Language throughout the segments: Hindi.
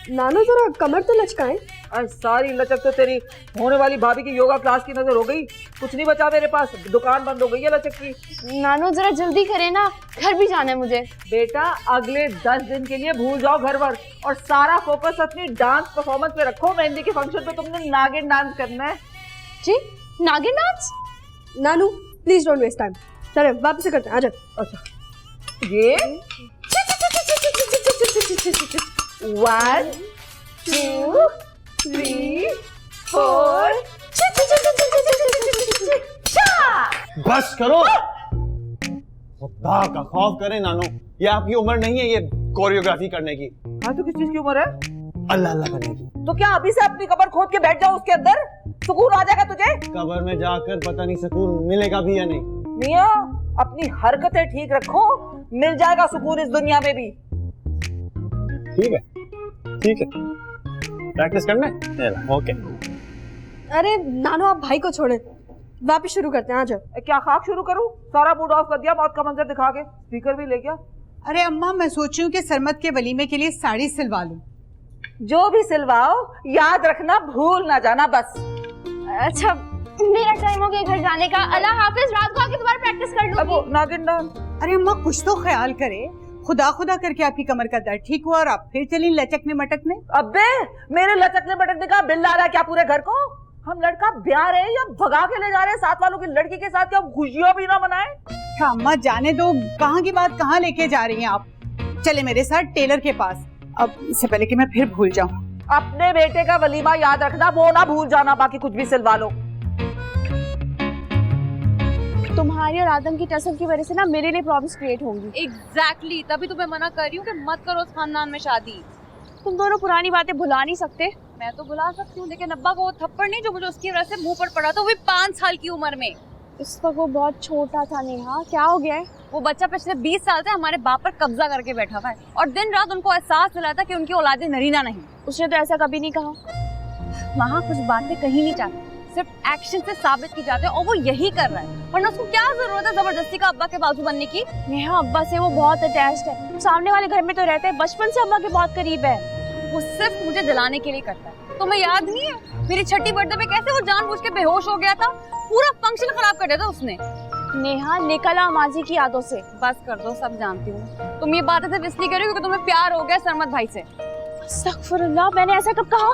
नानो जरा कमर तो लचकाएं। सारी लचक तो तेरी होने वाली भाभी की योगा क्लास की नजर हो गई। कुछ नहीं बचा मेरे पास, दुकान बंद हो गई है लचक की। नानो जरा जल्दी करे ना, घर भी जाना है मुझे। बेटा अगले 10 दिन के लिए भूल जाओ घर वर और सारा फोकस अपनी डांस परफॉर्मेंस पे रखो। मेहंदी के फंक्शन पे तुमने नागिन डांस करना है। जी नागिन dance? Nanu please don't waste time, चले वापस से करते हैं, आजा। अच्छा ये 1 2 3 4 बस करो, खुदा का खौफ करे नानो, ये आपकी उम्र नहीं है ये कोरियोग्राफी करने की। हाँ तो किस चीज की उम्र है? अल्लाह अल्लाह करने की। तो क्या अभी से अपनी कब्र खोद के बैठ जाओ, उसके अंदर सुकून आ जाएगा तुझे। कब्र में जाकर पता नहीं सुकून मिलेगा भी या नहीं। मियां अपनी हरकतें ठीक रखो, मिल जाएगा सुकून इस दुनिया में भी। ठीक है ठीक है, प्रैक्टिस करना है, ओके। अरे नानो आप भाई को छोड़े, वापस शुरू करते हैं, आजा। क्या खाक शुरू करूं? सारा मूड ऑफ कर दिया मौत का मंजर दिखा के, स्पीकर भी ले गया। अरे अम्मा मैं सोच रही हूँ कि सरमत के वलीमे के लिए साड़ी सिलवा लूं। जो भी सिलवाओ याद रखना भूल ना जाना बस। अच्छा मेरा टाइम हो गया घर जाने का। अल्लाह हाफिज, रात को आके दोबारा प्रैक्टिस कर लूंगी। अब नागिन डांस। अरे अम्मा कुछ तो ख्याल करे, खुदा खुदा करके आपकी कमर का दर्द ठीक हुआ और आप फिर चली लचकने मटकने। अबे मेरे लचकने मटकने का बिल आ रहा है क्या पूरे घर को? हम लड़का ब्याह रहे या भगा के ले जा रहे हैं साथ वालों की लड़की के साथ, क्या खुशियां भी ना मनाएं? हाँ अम्मा जाने दो, कहाँ की बात कहाँ लेके जा रही हैं आप। चले मेरे साथ टेलर के पास, अब इससे पहले कि मैं फिर भूल जाऊं। अपने बेटे का वलीमा याद रखना, वो ना भूल जाना, बाकी कुछ भी सिलवा लो। तुम्हारी और आदम की टसल की वजह से ना मेरे लिए प्रॉब्लम्स क्रिएट होंगी। एग्जैक्टली, तभी तो मैं मना कर रही हूँ कि मत करो उस खानदान में शादी। तुम दोनों पुरानी बातें भुला नहीं सकते। मैं तो बुला सकती हूँ, लेकिन अब्बा को वो थप्पड़ नहीं जो मुझे उसकी वजह से मुंह पर पड़ा था, वो भी 5 साल की उम्र में। इस वक्त वो बहुत छोटा था नेहा, क्या हो गया है? वो बच्चा पिछले 20 साल से हमारे बाप पर कब्जा करके बैठा हुआ है और दिन रात उनको एहसास दिलाता कि उनकी औलादे नरीना नहीं। उसने तो ऐसा कभी नहीं कहा। वहाँ कुछ बातें कही नहीं चाहती, सिर्फ एक्शन से साबित की जाती है और वो यही कर रहा है। वरना उसको क्या जरूरत है जबरदस्ती का अब्बा के बाजू बनने की? नेहा अब्बा से वो बहुत अटैच्ड है, सामने वाले घर में तो रहते हैं, बचपन से अब्बा के बहुत करीब है। वो सिर्फ मुझे जलाने के लिए करता है। तुम्हें याद नहीं है मेरी छठी बर्थडे पे कैसे वो जानबूझ के बेहोश हो गया था? पूरा फंक्शन खराब कर दिया था उसने। नेहा निकला माजी की यादों से। बस कर दो, सब जानती हूँ। तुम ये बातें सिर्फ इसलिए कर रही हो क्योंकि तुम्हें प्यार हो गया सरमत भाई से। अस्तगफुरुल्लाह, मैंने ऐसा कब कहा?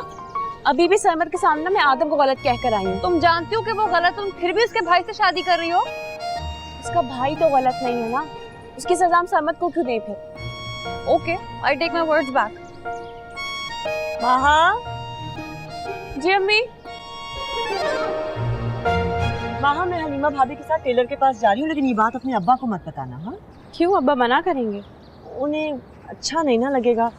अभी भी सरमत के सामने मैं आदम को गलत कह कर आई हूँ। तुम जानती हो कि वो गलत, तुम फिर भी उसके भाई से शादी कर रही हो। उसका भाई तो गलत नहीं है ना, उसकी सजा हम सरमत को क्यों दें फिर? Okay, I take my words back. Maha ji अम्मी। माहा मैं हलीमा भाभी के साथ टेलर के पास जा रही हूँ, लेकिन ये बात अपने अब्बा को मत बताना। हाँ क्यों, अब्बा मना करेंगे? उन्हें अच्छा नहीं ना लगेगा,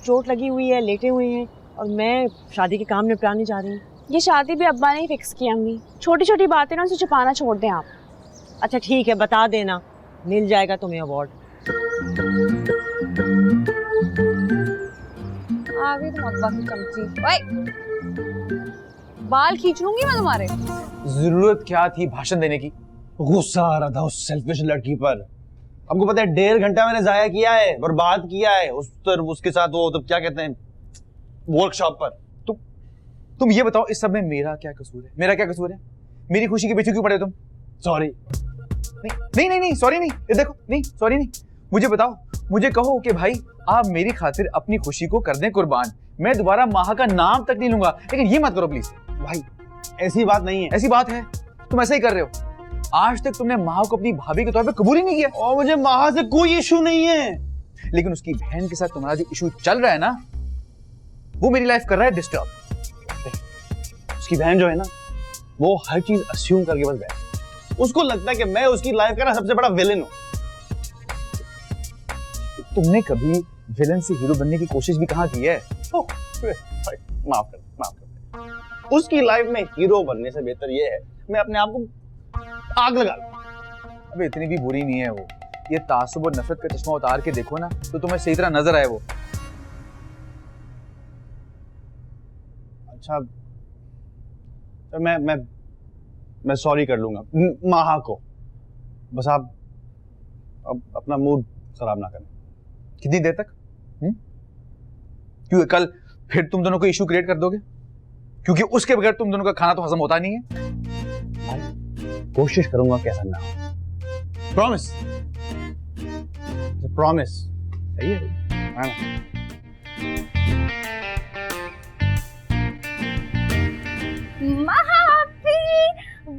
चोट लगी हुई है, लेटे हुए हैं और मैं शादी के काम निपटाने जा रही हूँ। ये शादी भी अब्बा ने ही फिक्स की अम्मी, छोटी छोटी बातें ना उसे छुपाना छोड़ दें आप। अच्छा ठीक है, बता देना, मिल जाएगा तुम्हें अवार्ड। आ गई तुम अब्बा की चमची। ओए बाल खींच लूंगी मैं तुम्हारे। जरूरत क्या थी भाषण देने की? गुस्सा आ रहा था उस सेल्फिश लड़की पर। हमको पता है 1.5 घंटा मैंने जाया किया है, बर्बाद किया है उसके साथ वो तो क्या कहते हैं वर्कशॉप पर। तुम ये बताओ इस सब में मेरा क्या कसूर है? मेरा क्या कसूर है? मेरी खुशी के पीछे क्यों पड़े तुम? सॉरी नहीं नहीं नहीं सॉरी नहीं, देखो नहीं सॉरी नहीं, मुझे बताओ, मुझे कहो कि भाई आप मेरी खातिर अपनी खुशी को कर दें कुर्बान, मैं दोबारा माह का नाम तक नहीं लूंगा, लेकिन ये मत करो प्लीज। भाई ऐसी बात नहीं है, ऐसी बात है, तुम ऐसा ही कर रहे हो। आज तक तुमने माह को अपनी भाभी के तौर पे कबूल ही नहीं किया। और मुझे माह से कोई इशू नहीं है, लेकिन उसकी बहन के साथ तुम्हारा जो इशू चल रहा है ना, वो मेरी लाइफ कर रहा है डिस्टर्ब। उसकी बहन जो है ना, वो हर चीज अस्यूम करके बस बैठ, उसको लगता है कि मैं उसकी लाइफ का ना सबसे बड़ा विलेन हूं। तुमने कभी विलेन से हीरो बनने की कोशिश भी कहां की है? माफ कर। उसकी लाइफ में हीरो बनने से बेहतर ये है मैं अपने आप को आग लगा लूं। अबे इतनी भी बुरी नहीं है वो, ये तासुब और नफरत का चश्मा उतार के देखो ना तो तुम्हें सही तरह नजर आए वो। अच्छा तो मैं सॉरी कर लूंगा माहा को, बस आप अब अपना मूड खराब ना करें। कितनी देर तक? क्योंकि कल फिर तुम दोनों को इशू क्रिएट कर दोगे, क्योंकि उसके बगैर तुम दोनों का खाना तो हजम होता नहीं है। कोशिश करूंगा कैसा ना हो, प्रॉमिस, प्रॉमिस। सही है। हाँ।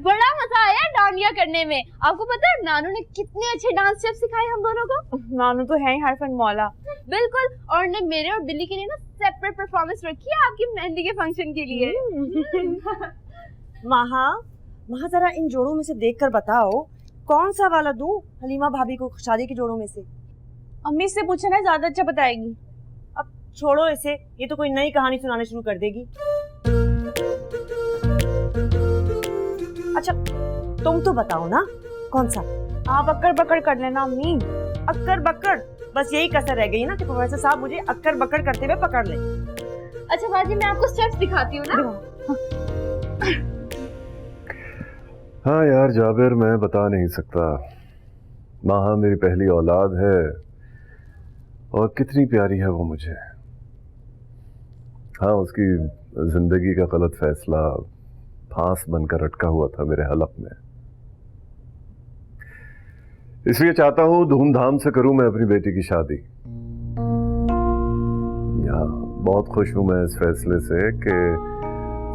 बड़ा मजा आया डांडिया करने में। आपको पता है नानू ने कितने अच्छे डांस स्टेप्स सिखाए हम दोनों को। नानू तो है ही हरफन मौला। बिल्कुल, और ने मेरे और बिल्ली के लिए ना सेपरेट परफॉर्मेंस रखी है आपकी मेहंदी के फंक्शन के लिए। महा जरा इन जोड़ों में से देखकर बताओ कौन सा वाला दूं हलीमा भाभी को शादी के जोड़ों में से। अम्मी से पूछना है, ज्यादा अच्छा बताएगी। अब छोड़ो इसे, ये तो कोई नई कहानी सुनाने शुरू कर देगी। अच्छा तुम तो बताओ ना कौन सा। आप अक्कर बक्कर कर लेना अम्मी। अक्कर बक्कर, बस यही कसर रह गई ना कि प्रोफेसर साहब मुझे अक्कर बक्कर करते हुए पकड़ ले। अच्छा बाजी, मैं आपको स्टेप्स दिखाती हूँ ना। हाँ यार जाबिर, मैं बता नहीं सकता। माहा मेरी पहली औलाद है और कितनी प्यारी है वो मुझे। हाँ, उसकी जिंदगी का गलत फैसला फांस बनकर अटका हुआ था मेरे हलक में, इसलिए चाहता हूं धूमधाम से करूं मैं अपनी बेटी की शादी। यहाँ बहुत खुश हूं मैं इस फैसले से कि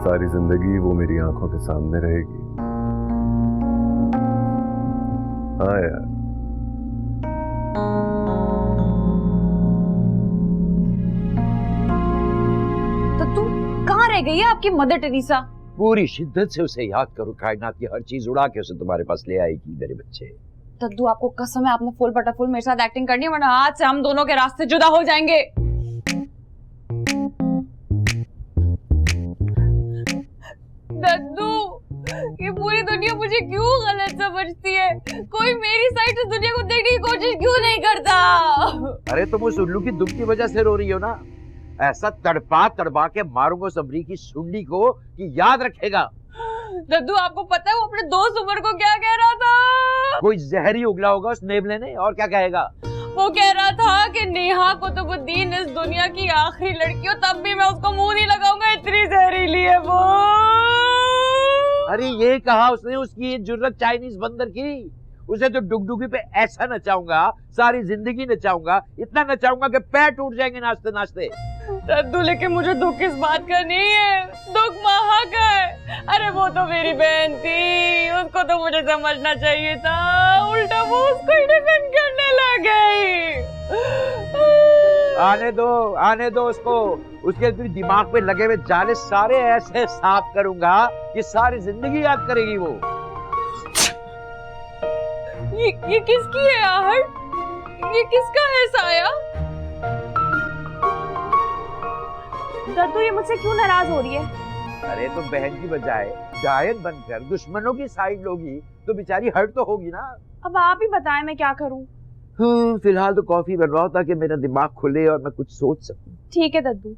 सारी जिंदगी वो मेरी आंखों के सामने रहेगी। हाँ यार। तो तू कहाँ रह गई है आपकी मदर टेरेसा? पूरी शिद्दत से उसे याद करो, कायनात की हर चीज उड़ा के उसे तुम्हारे पास ले आएगी मेरे बच्चे। दद्दू आपको कसम है, आपने फुल बटा फुल मेरे साथ एक्टिंग करनी है, वरना आज से हम दोनों के रास्ते जुदा हो जाएंगे। दद्दू, ये पूरी दुनिया मुझे क्यों गलत समझती है? कोई मेरी साइड से दुनिया को देखने की कोशिश क्यों नहीं करता? अरे तुम उस उल्लू की दुम की वजह से रो रही हो ना। ऐसा तड़पा तड़पा के मारूंगा उस अमरी की सुंडी को कि याद रखेगा। दद्दू आपको पता है वो अपने दोस्त उमर को क्या कह रहा था? कोई जहरी उगला होगा उस नेवले ने, और क्या कहेगा? वो कह रहा था कि नेहा कुतुबुद्दीन इस दुनिया की आखिरी लड़की हो, तब भी मैं उसको मुंह नहीं लगाऊंगा, इतनी जहरीली है वो। अरे ये कहा उसने, उसकी ये जुर्रत चाइनीज बंदर की। उसे तो डुगडुगी पे ऐसा नचाऊंगा, सारी जिंदगी नचाऊंगा, इतना नचाऊंगा कि पैर टूट जाएंगे नाचते नाचते। दद्दू, लेकिन मुझे दुख इस बात का नहीं है, दुख महा का है। अरे वो तो मेरी बहन थी, उसको तो मुझे समझना चाहिए था, उल्टा वो उसको ही डिफेंड करने लग गई। आने दो उसको। उसके दिमाग पे लगे हुए जाले सारे ऐसे साफ करूंगा कि सारी जिंदगी याद करेगी वो। ये किसकी है आहट? ये किसका है साया? दद्दू, ये मुझसे क्यों नाराज हो रही है? अरे तो बहन की बजाय जायद बनकर दुश्मनों की साइड लोगी तो बेचारी हर्ट तो होगी ना। अब आप ही बताएं मैं क्या करूं? फिलहाल तो कॉफी बनवाओ ताकि मेरा दिमाग खुले और मैं कुछ सोच सकूं। ठीक है दद्दू।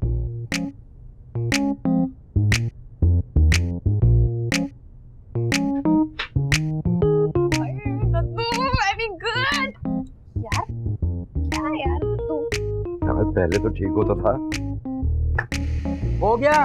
वेरी गुड यार। क्या यार दद्दू, पहले तो ठीक होता था। हो गया।